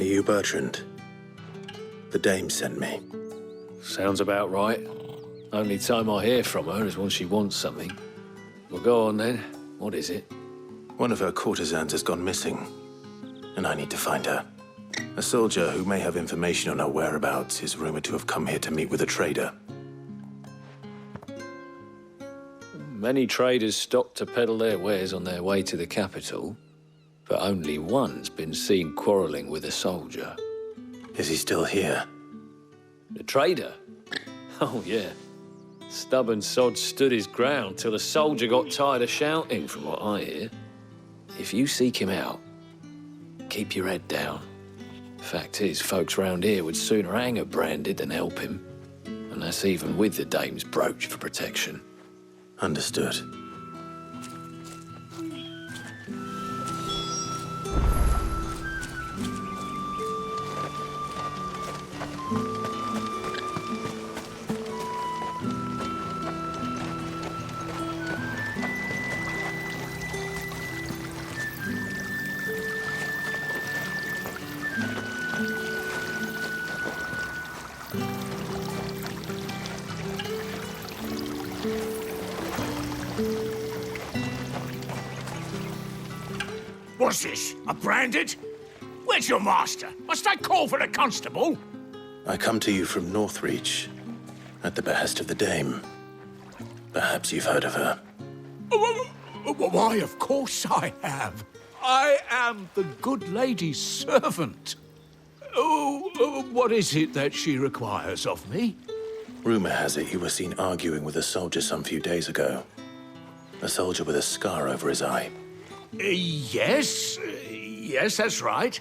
you Bertrand? The dame sent me. Sounds about right. Only time I hear from her is when she wants something. Well, go on then. What is it? One of her courtesans has gone missing, and I need to find her. A soldier who may have information on her whereabouts is rumored to have come here to meet with a trader. Many traders stop to peddle their wares on their way to the capital, but only one's been seen quarreling with a soldier. Is he still here? The trader? Oh, yeah. Stubborn sod stood his ground till the soldier got tired of shouting, from what I hear. If you seek him out, keep your head down. Fact is, folks round here would sooner hang a branded than help him. And that's even with the dame's brooch for protection. Understood. What's this? A branded? Where's your master? Must I call for a constable? I come to you from Northreach, at the behest of the dame. Perhaps you've heard of her. Why, of course I have. I am the good lady's servant. What is it that she requires of me? Rumor has it you were seen arguing with a soldier some few days ago. A soldier with a scar over his eye. Yes, that's right.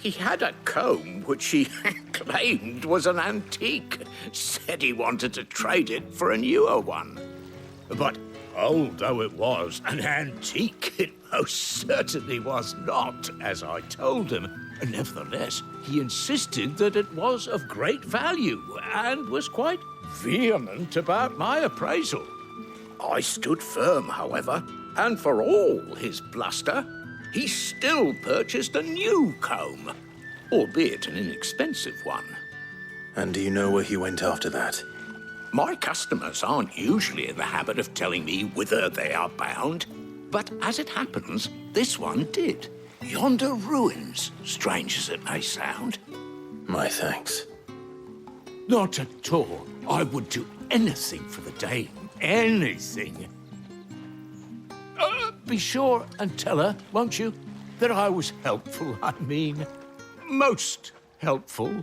He had a comb which he claimed was an antique. Said he wanted to trade it for a newer one. But although it was an antique, it most certainly was not, as I told him. Nevertheless, he insisted that it was of great value and was quite vehement about my appraisal. I stood firm, however, and for all his bluster, he still purchased a new comb, albeit an inexpensive one. And do you know where he went after that? My customers aren't usually in the habit of telling me whither they are bound, but as it happens, this one did. Yonder ruins, strange as it may sound. My thanks. Not at all. I would do anything for the dame. Anything. Be sure and tell her, won't you, that I was helpful, I mean, most helpful.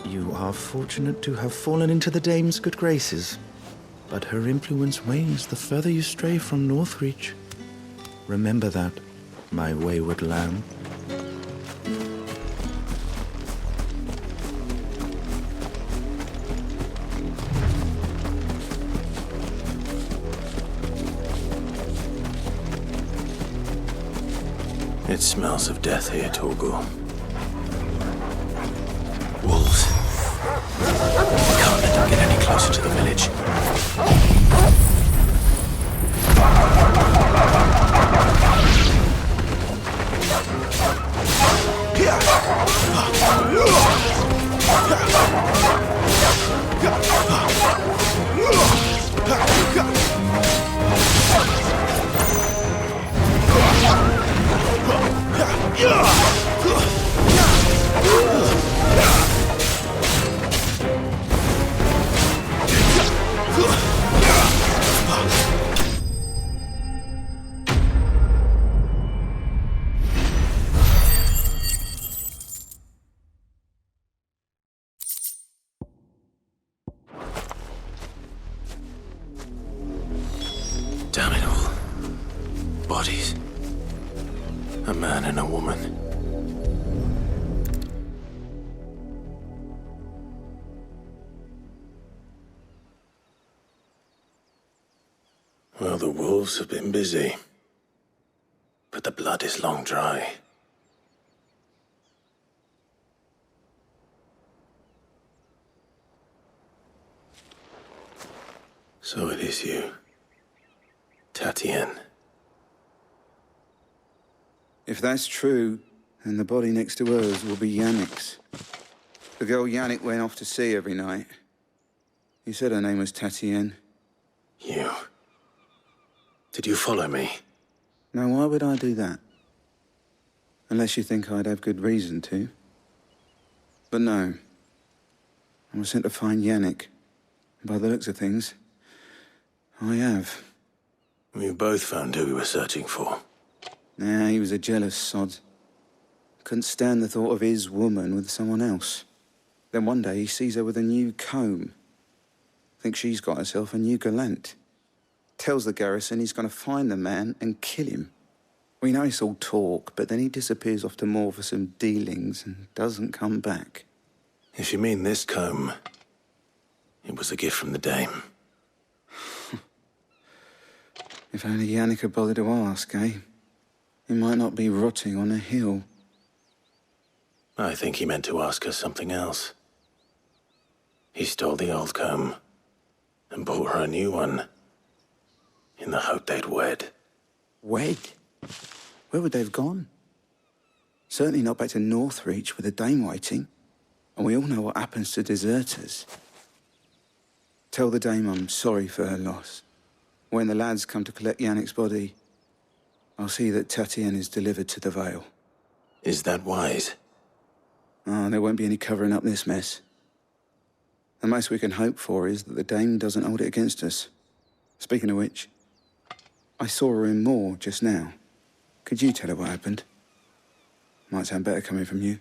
You are fortunate to have fallen into the dame's good graces, but her influence wanes the further you stray from Northreach. Remember that, my wayward lamb. It smells of death here, Torgal. Wolves. We can't let them get any closer to the village. Damn it all. Bodies. A man and a woman. Well, the wolves have been busy. But the blood is long dry. So it is you. Tatienne. If that's true, then the body next to hers will be Yannick's. The girl Yannick went off to see every night. You said her name was Tatienne. You. Did you follow me? Now, why would I do that? Unless you think I'd have good reason to. But no. I was sent to find Yannick. By the looks of things, I have. We both found who we were searching for. Nah, he was a jealous sod. Couldn't stand the thought of his woman with someone else. Then one day he sees her with a new comb. Thinks she's got herself a new gallant. Tells the garrison he's gonna find the man and kill him. We know it's all talk, but then he disappears off to Moor for some dealings and doesn't come back. If you mean this comb, it was a gift from the dame. If only Yannick had bothered to ask, eh? He might not be rotting on a hill. I think he meant to ask her something else. He stole the old comb and bought her a new one in the hope they'd wed. Wed? Where would they have gone? Certainly not back to Northreach with a dame waiting. And we all know what happens to deserters. Tell the dame I'm sorry for her loss. When the lads come to collect Yannick's body, I'll see that Tatienne is delivered to the Vale. Is that wise? Oh, there won't be any covering up this mess. The most we can hope for is that the dame doesn't hold it against us. Speaking of which, I saw her in Moor just now. Could you tell her what happened? Might sound better coming from you.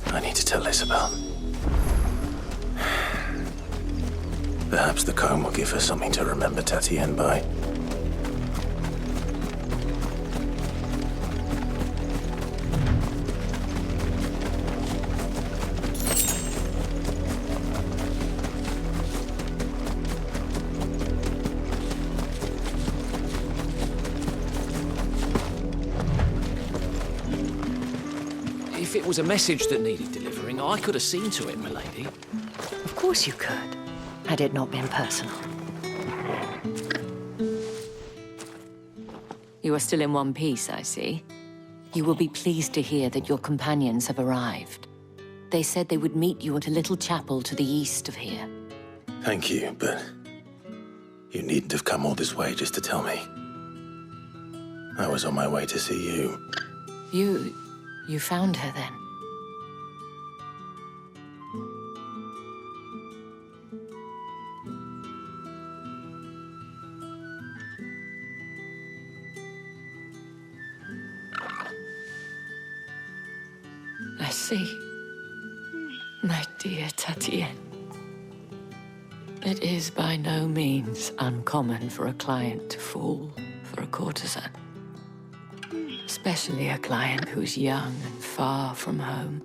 I need to tell Isabel. Perhaps the comb will give her something to remember Tatienne by. If it was a message that needed delivering, I could have seen to it, milady. Of course you could, had it not been personal. You are still in one piece, I see. You will be pleased to hear that your companions have arrived. They said they would meet you at a little chapel to the east of here. Thank you, but you needn't have come all this way just to tell me. I was on my way to see you. You found her then? I see. My dear Tatienne. It is by no means uncommon for a client to fall for a courtesan. Especially a client who's young and far from home.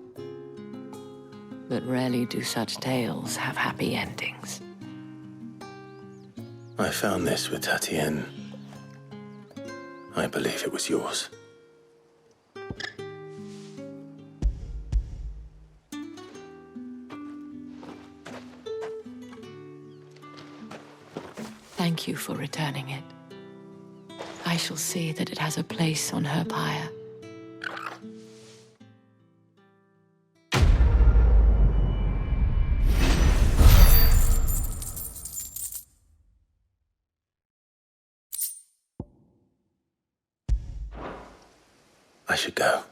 But rarely do such tales have happy endings. I found this with Tatienne. I believe it was yours. Thank you for returning it. I shall see that it has a place on her pyre. I should go.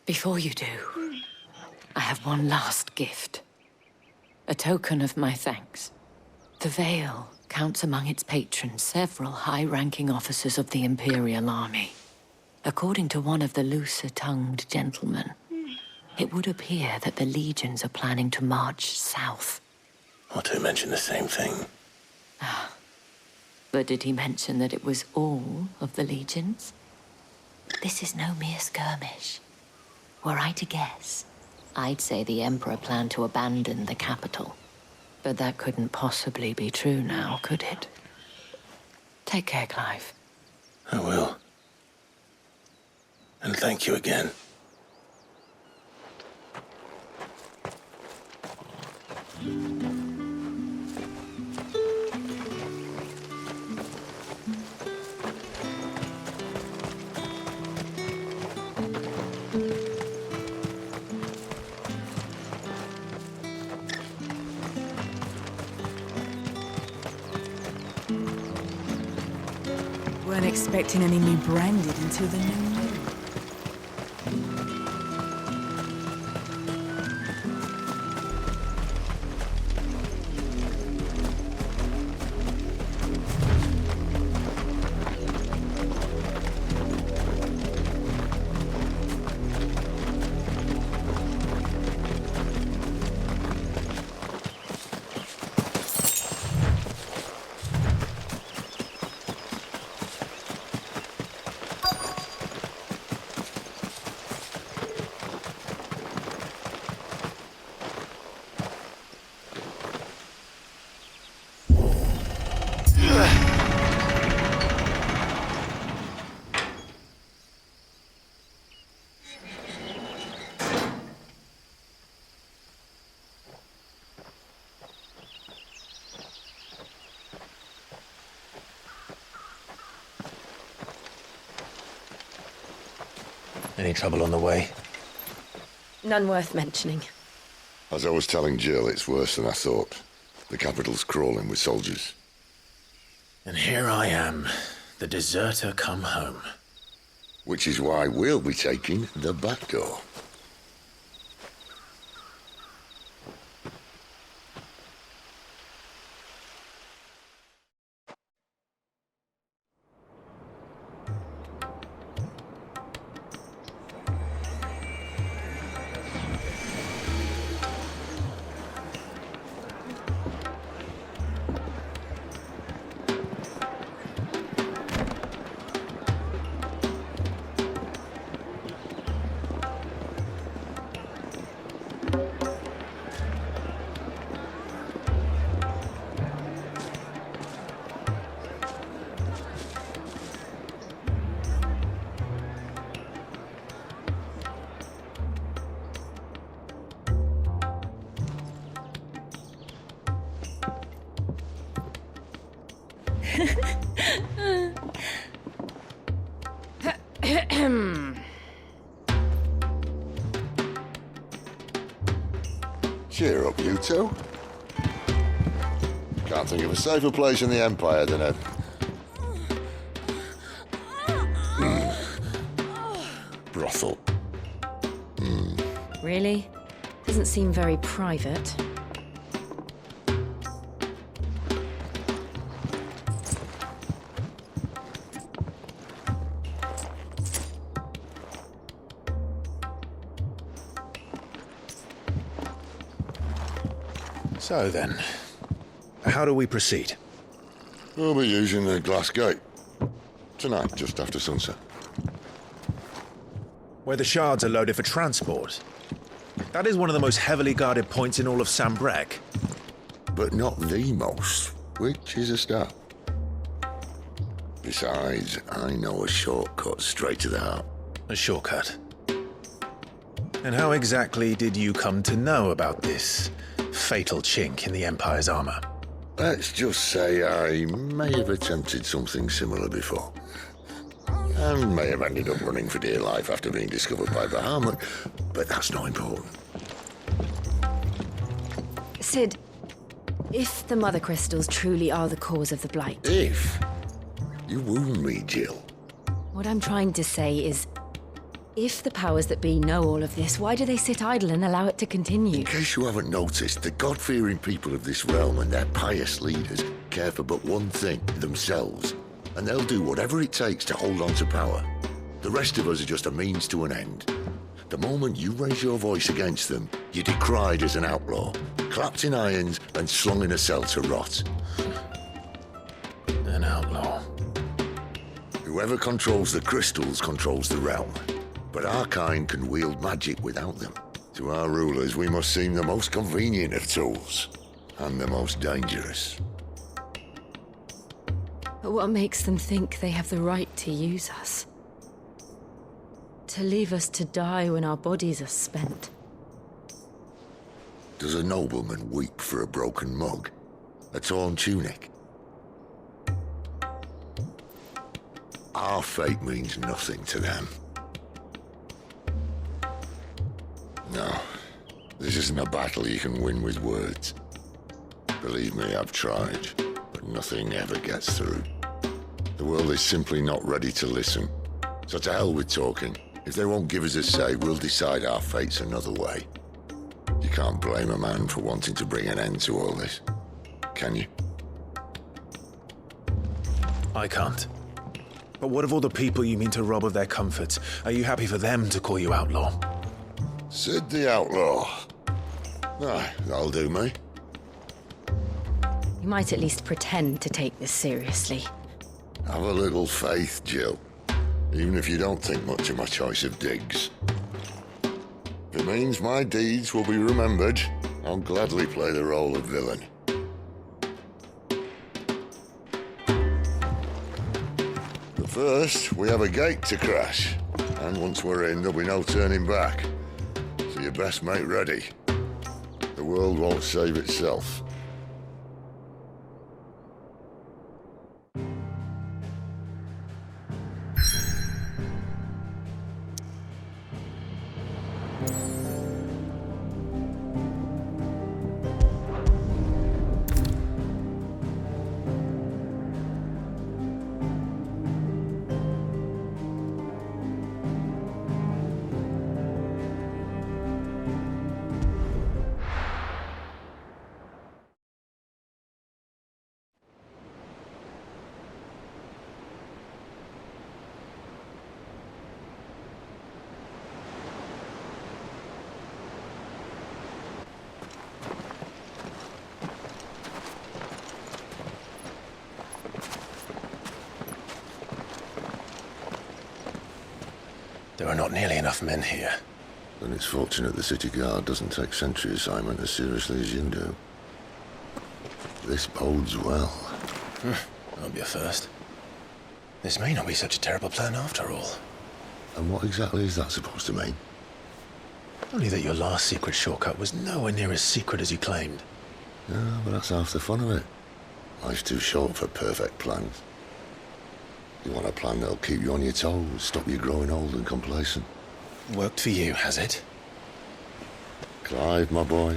Before you do, I have one last gift. A token of my thanks. The Vale counts among its patrons several high-ranking officers of the Imperial Army. According to one of the looser-tongued gentlemen, it would appear that the legions are planning to march south. Otto mentioned the same thing. But did he mention that it was all of the legions? This is no mere skirmish. Were I to guess, I'd say the Emperor planned to abandon the capital. But that couldn't possibly be true now, could it? Take care, Clive. I will. And thank you again. Weren't expecting any new branded until the new year. Any trouble on the way? None worth mentioning. As I was telling Jill, it's worse than I thought. The capital's crawling with soldiers. And here I am, the deserter come home. Which is why we'll be taking the back door. Cheer up, you two. Can't think of a safer place in the Empire than a... brothel. Really? Doesn't seem very private. So then, how do we proceed? We'll be using the glass gate. Tonight, just after sunset. Where the shards are loaded for transport. That is one of the most heavily guarded points in all of Sambrek. But not the most, which is a start. Besides, I know a shortcut straight to the heart. A shortcut. And how exactly did you come to know about this fatal chink in the Empire's armor? Let's just say I may have attempted something similar before. And may have ended up running for dear life after being discovered by Bahamut, but that's not important. Sid, if the Mother Crystals truly are the cause of the Blight... If? You wound me, Jill. What I'm trying to say is, if the powers that be know all of this, why do they sit idle and allow it to continue? In case you haven't noticed, the God-fearing people of this realm and their pious leaders care for but one thing, themselves. And they'll do whatever it takes to hold on to power. The rest of us are just a means to an end. The moment you raise your voice against them, you're decried as an outlaw, clapped in irons and slung in a cell to rot. An outlaw. Whoever controls the crystals controls the realm. But our kind can wield magic without them. To our rulers, we must seem the most convenient of tools, and the most dangerous. But what makes them think they have the right to use us? To leave us to die when our bodies are spent? Does a nobleman weep for a broken mug? A torn tunic? Our fate means nothing to them. No, this isn't a battle you can win with words. Believe me, I've tried, but nothing ever gets through. The world is simply not ready to listen. So to hell with talking. If they won't give us a say, we'll decide our fates another way. You can't blame a man for wanting to bring an end to all this, can you? I can't. But what of all the people you mean to rob of their comforts? Are you happy for them to call you outlaw? Sid the Outlaw. Aye, that'll do me. You might at least pretend to take this seriously. Have a little faith, Jill. Even if you don't think much of my choice of digs. If it means my deeds will be remembered, I'll gladly play the role of villain. But first, we have a gate to crash. And once we're in, there'll be no turning back. So you best make ready. The world won't save itself. There are not nearly enough men here. Then it's fortunate the city guard doesn't take sentry assignment as seriously as you do. This bodes well. That'll be a first. This may not be such a terrible plan after all. And what exactly is that supposed to mean? Only that your last secret shortcut was nowhere near as secret as you claimed. Yeah, but that's half the fun of it. Life's too short for perfect plans. You want a plan that'll keep you on your toes, stop you growing old and complacent. Worked for you, has it? Clive, my boy,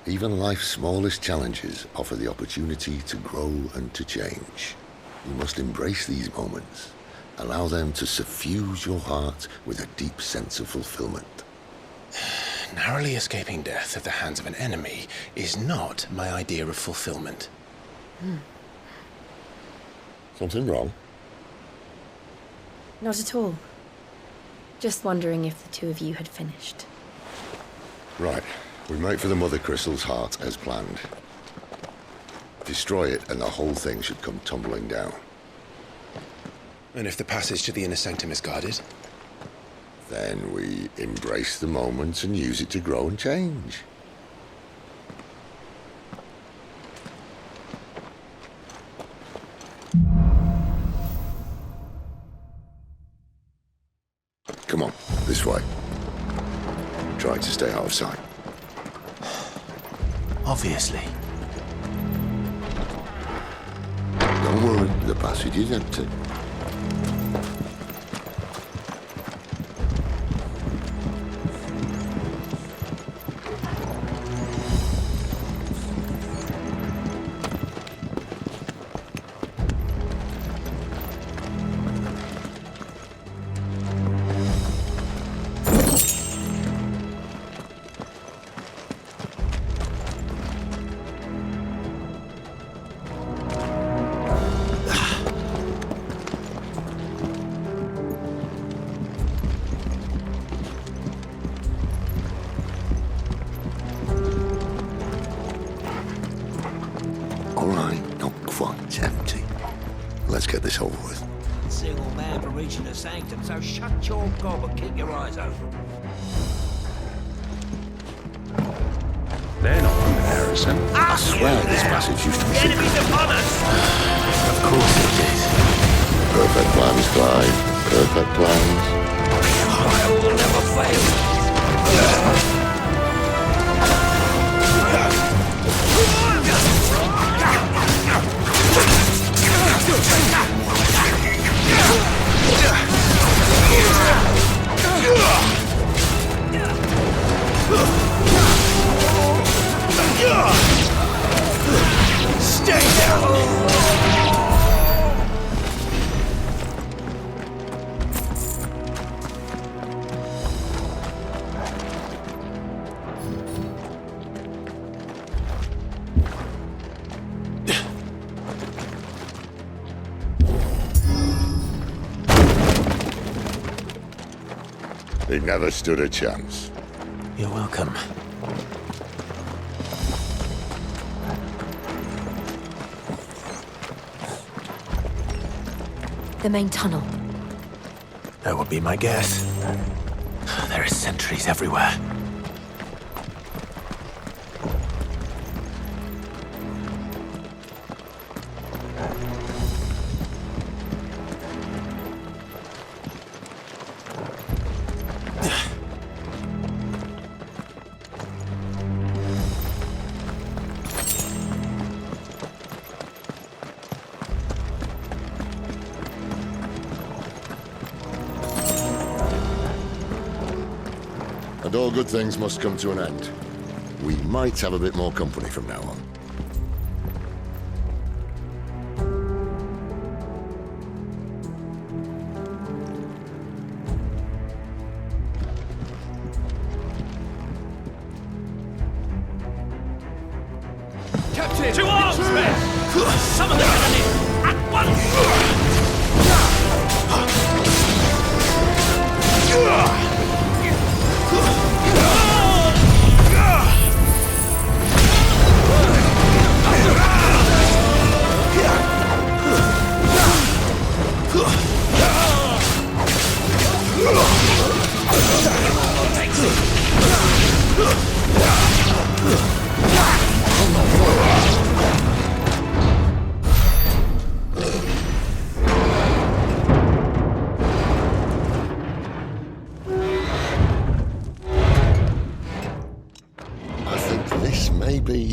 even life's smallest challenges offer the opportunity to grow and to change. You must embrace these moments. Allow them to suffuse your heart with a deep sense of fulfillment. Narrowly escaping death at the hands of an enemy is not my idea of fulfillment. Something wrong? Not at all. Just wondering if the two of you had finished. Right. We make for the Mother Crystal's heart as planned. Destroy it and the whole thing should come tumbling down. And if the passage to the inner sanctum is guarded? Then we embrace the moment and use it to grow and change. Come on, this way. Try to stay out of sight. Obviously. Don't worry, the passage is empty. Get this over with. Single man for reaching the sanctum, so shut your gob and keep your eyes open. They're not human errors, and I swear this passage used to be secret. Enemies upon us! Of course it is. Perfect plans, Clive. Perfect plans. I will never fail. Stay down! He never stood a chance. You're welcome. The main tunnel. That would be my guess. There are sentries everywhere. And all good things must come to an end. We might have a bit more company from now on. Captain! To arms, men! Summon the enemy! At once!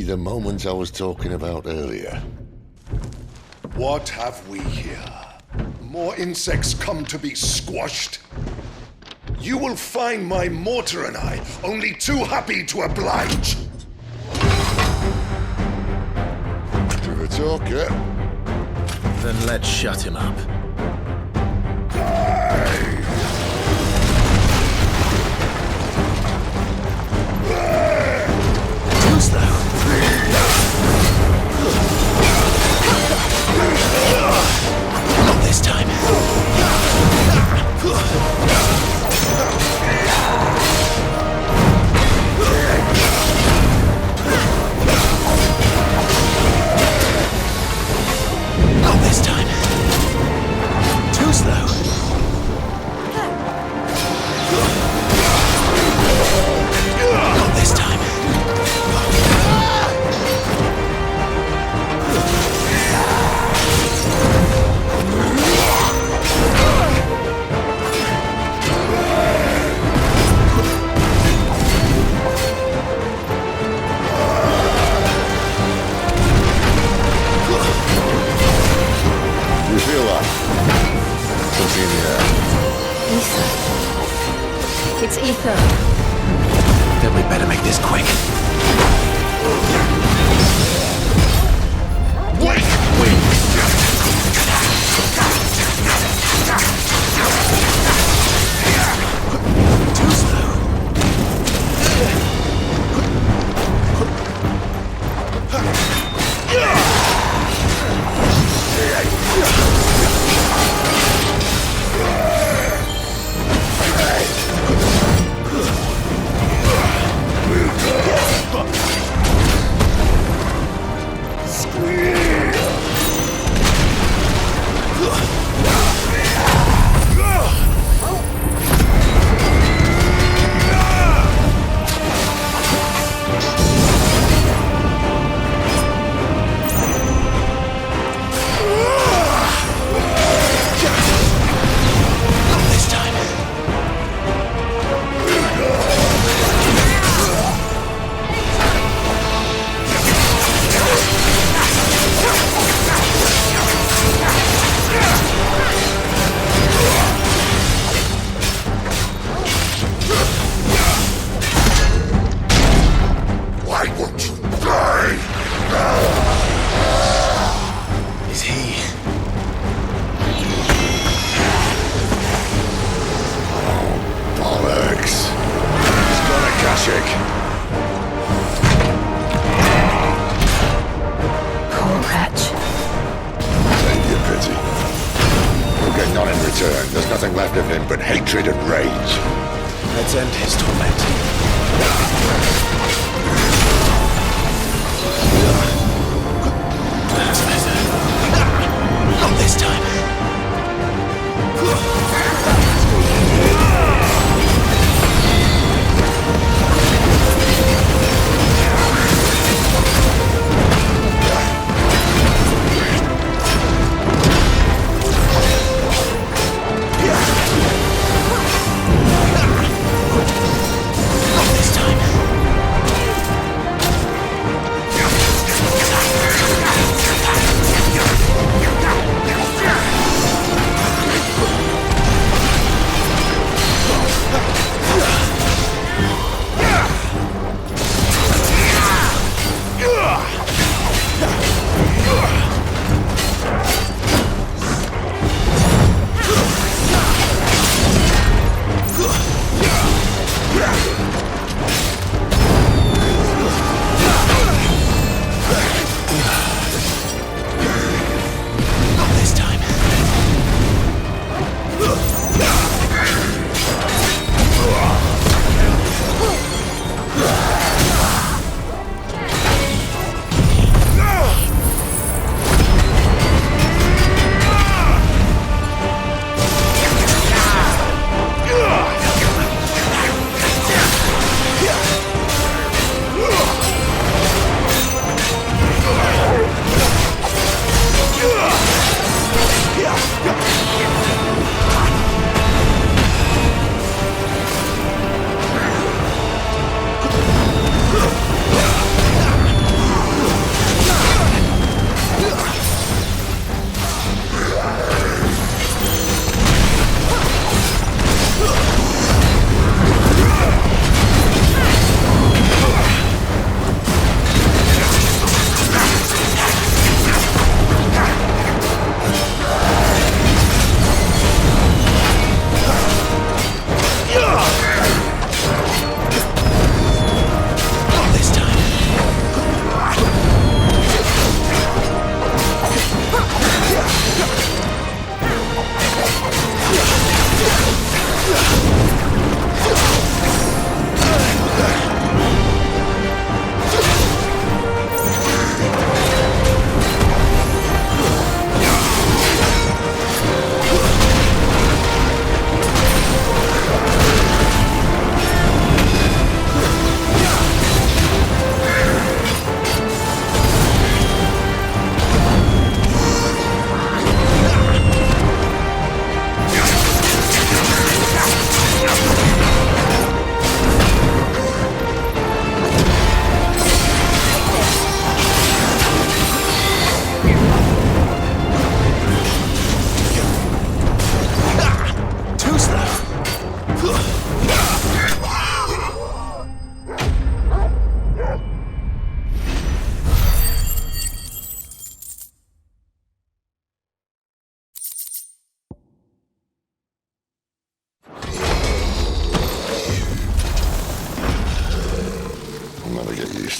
The moment I was talking about earlier. What have we here? More insects come to be squashed? You will find my mortar and I only too happy to oblige. To the talker. Then let's shut him up. Too slow. Not this time. Not this time. Too slow. Not this time. You feel that? Something in the air. Ether. It's ether. Then we better make this quick. Too slow. There's nothing left of him but hatred and rage. Let's end his torment. That's better. Not this time.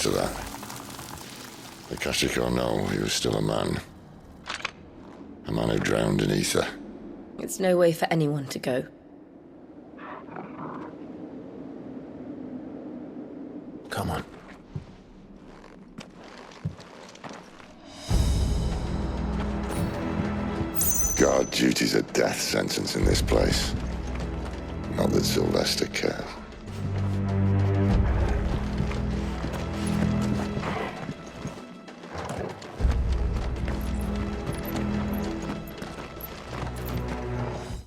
To that. The Kashiko know he was still a man. A man who drowned in ether. It's no way for anyone to go. Come on. Guard duty's a death sentence in this place. Not that Sylvester cares.